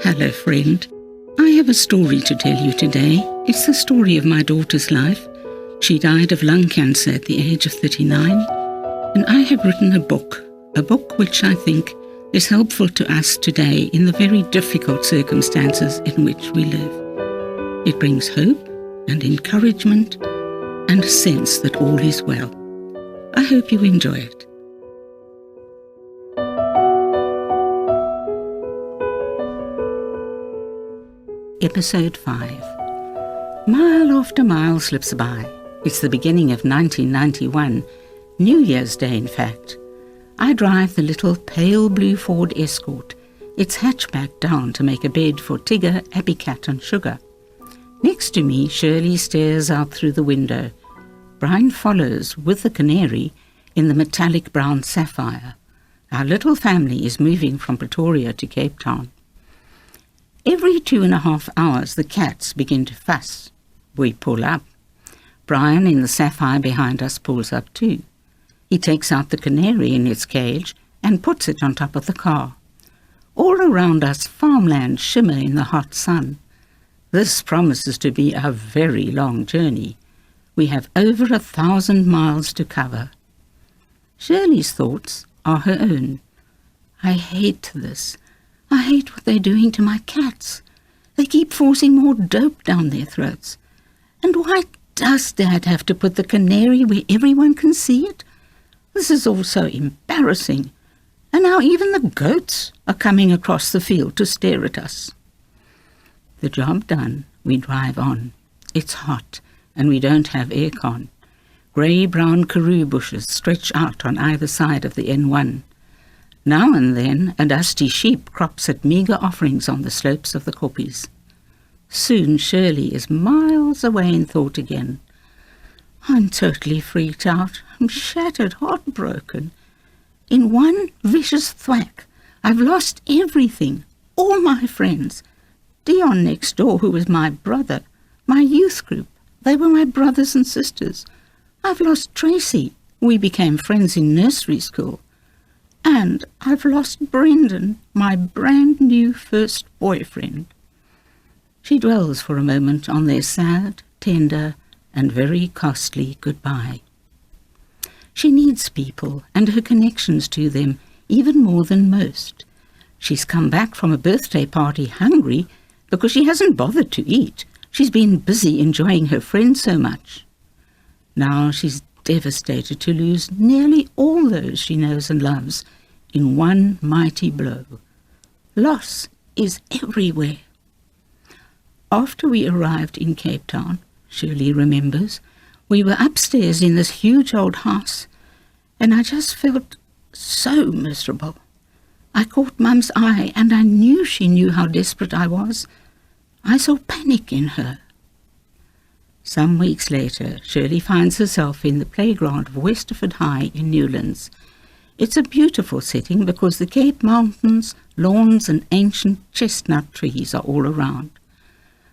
Hello, friend. I have a story to tell you today. It's the story of my daughter's life. She died of lung cancer at the age of 39, and I have written a book which I think is helpful to us today in the very difficult circumstances in which we live. It brings hope and encouragement and a sense that all is well. I hope you enjoy it. Episode 5. Mile after mile slips by. It's the beginning of 1991, New Year's Day in fact. I drive the little pale blue Ford Escort, its hatchback down to make a bed for Tigger, Abby Cat and Sugar. Next to me, Shirley stares out through the window. Brian follows with the canary in the metallic brown Sapphire. Our little family is moving from Pretoria to Cape Town. Every 2.5 hours the cats begin to fuss. We pull up. Brian in the Sapphire behind us pulls up too. He takes out the canary in its cage and puts it on top of the car. All around us farmlands shimmer in the hot sun. This promises to be a very long journey. We have over 1,000 miles to cover. Shirley's thoughts are her own. I hate this. I hate what they're doing to my cats. They keep forcing more dope down their throats. And why does Dad have to put the canary where everyone can see it? This is all so embarrassing. And now even the goats are coming across the field to stare at us. The job done, we drive on. It's hot, and we don't have aircon. Grey-brown karoo bushes stretch out on either side of the N1. Now and then a dusty sheep crops at meagre offerings on the slopes of the koppies. Soon Shirley is miles away in thought again. I'm totally freaked out. I'm shattered, heartbroken. In one vicious thwack, I've lost everything, all my friends. Dion next door, who was my brother, my youth group, they were my brothers and sisters. I've lost Tracy. We became friends in nursery school. And I've lost Brendan, my brand new first boyfriend. She dwells for a moment on their sad, tender, and very costly goodbye. She needs people and her connections to them even more than most. She's come back from a birthday party hungry because she hasn't bothered to eat. She's been busy enjoying her friends so much. Now she's devastated to lose nearly all those she knows and loves in one mighty blow. Loss is everywhere. After we arrived in Cape Town, Shirley remembers, we were upstairs in this huge old house, and I just felt so miserable. I caught Mum's eye, and I knew she knew how desperate I was. I saw panic in her. Some weeks later, Shirley finds herself in the playground of Westerford High in Newlands. It's a beautiful setting because the Cape Mountains, lawns and ancient chestnut trees are all around.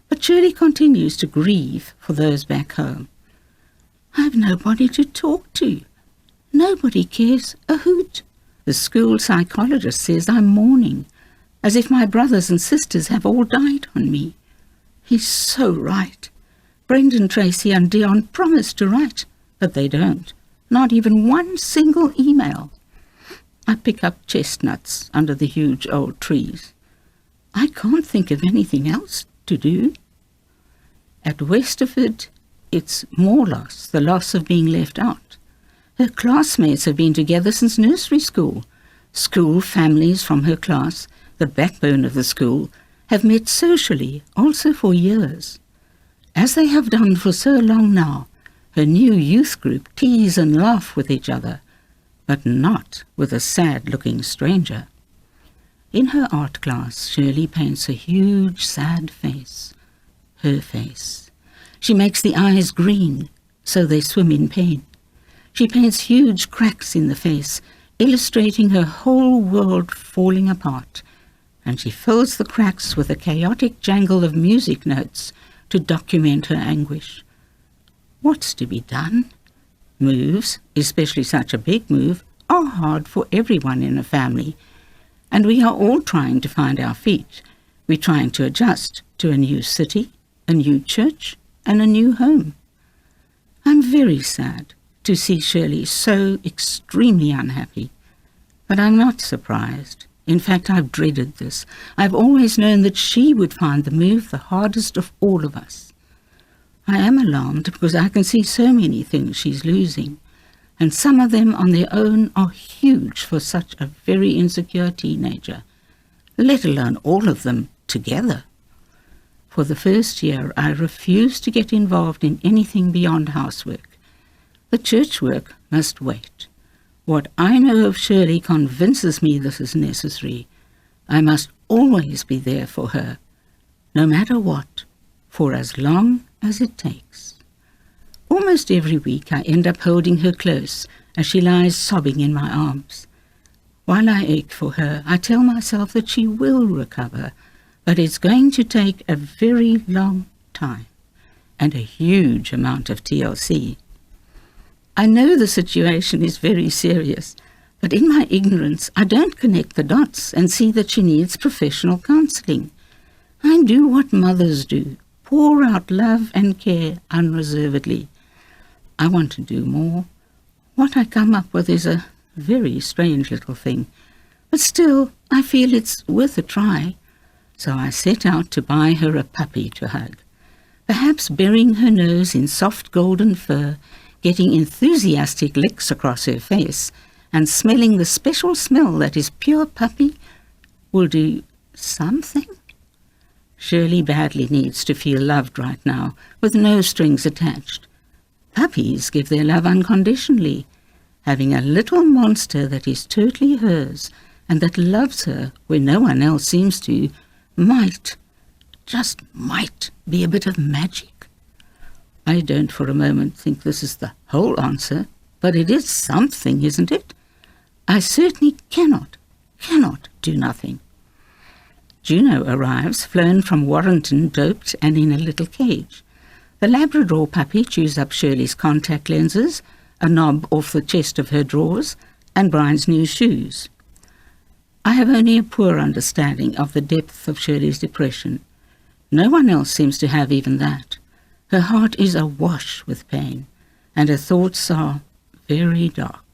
But Shirley continues to grieve for those back home. I've nobody to talk to. Nobody cares a hoot. The school psychologist says I'm mourning, as if my brothers and sisters have all died on me. He's so right. Brendan, Tracy and Dion promised to write, but they don't. Not even one single email. I pick up chestnuts under the huge old trees. I can't think of anything else to do. At Westerford, it's more loss, the loss of being left out. Her classmates have been together since nursery school. School families from her class, the backbone of the school, have met socially, also for years. As they have done for so long now, her new youth group tease and laugh with each other, but not with a sad-looking stranger. In her art class, Shirley paints a huge, sad face. Her face. She makes the eyes green, so they swim in pain. She paints huge cracks in the face, illustrating her whole world falling apart, and she fills the cracks with a chaotic jangle of music notes to document her anguish. What's to be done? Moves, especially such a big move, are hard for everyone in a family, and we are all trying to find our feet, We're trying to adjust to a new city, a new church, and a new home. I'm very sad to see Shirley so extremely unhappy, but I'm not surprised. In fact, I've dreaded this. I've always known that she would find the move the hardest of all of us. I am alarmed because I can see so many things she's losing, and some of them on their own are huge for such a very insecure teenager, let alone all of them together. For the first year, I refused to get involved in anything beyond housework. The church work must wait. What I know of Shirley convinces me this is necessary. I must always be there for her, no matter what, for as long as it takes. Almost every week I end up holding her close as she lies sobbing in my arms. While I ache for her, I tell myself that she will recover, but it's going to take a very long time and a huge amount of TLC. I know the situation is very serious, but in my ignorance I don't connect the dots and see that she needs professional counselling. I do what mothers do, pour out love and care unreservedly. I want to do more. What I come up with is a very strange little thing, but still I feel it's worth a try. So I set out to buy her a puppy to hug, perhaps burying her nose in soft golden fur, getting enthusiastic licks across her face, and smelling the special smell that is pure puppy will do something. Shirley badly needs to feel loved right now, with no strings attached. Puppies give their love unconditionally. Having a little monster that is totally hers and that loves her when no one else seems to, might, just might, be a bit of magic. I don't for a moment think this is the whole answer, but it is something, isn't it? I certainly cannot do nothing. Juno arrives, flown from Warrenton, doped and in a little cage. The Labrador puppy chews up Shirley's contact lenses, a knob off the chest of her drawers, and Brian's new shoes. I have only a poor understanding of the depth of Shirley's depression. No one else seems to have even that. Her heart is awash with pain, and her thoughts are very dark.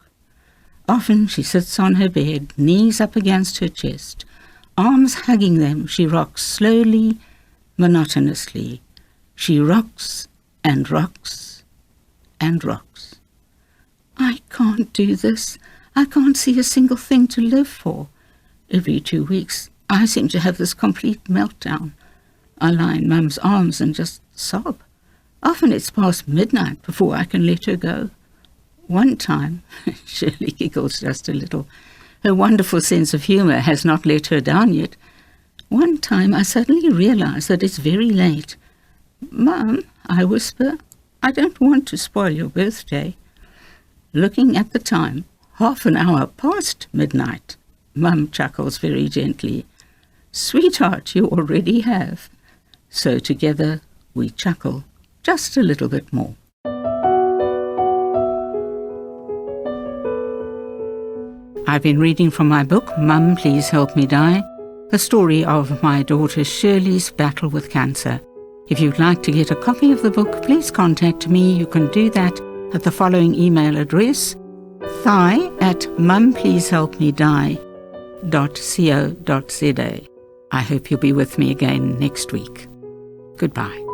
Often she sits on her bed, knees up against her chest. Arms hugging them, she rocks slowly, monotonously. She rocks and rocks and rocks. I can't do this. I can't see a single thing to live for. Every 2 weeks, I seem to have this complete meltdown. I lie in Mum's arms and just sob. Often it's past midnight before I can let her go. One time, Shirley giggles just a little. Her wonderful sense of humour has not let her down yet. One time I suddenly realised that it's very late. "Mum," I whisper, "I don't want to spoil your birthday." Looking at the time, 1/2 an hour past midnight, Mum chuckles very gently. "Sweetheart, you already have." So together we chuckle just a little bit more. I've been reading from my book, Mum, Please Help Me Die, the story of my daughter Shirley's battle with cancer. If you'd like to get a copy of the book, please contact me. You can do that at the following email address, thai@mumpleasehelpmedie.co.za. I hope you'll be with me again next week. Goodbye.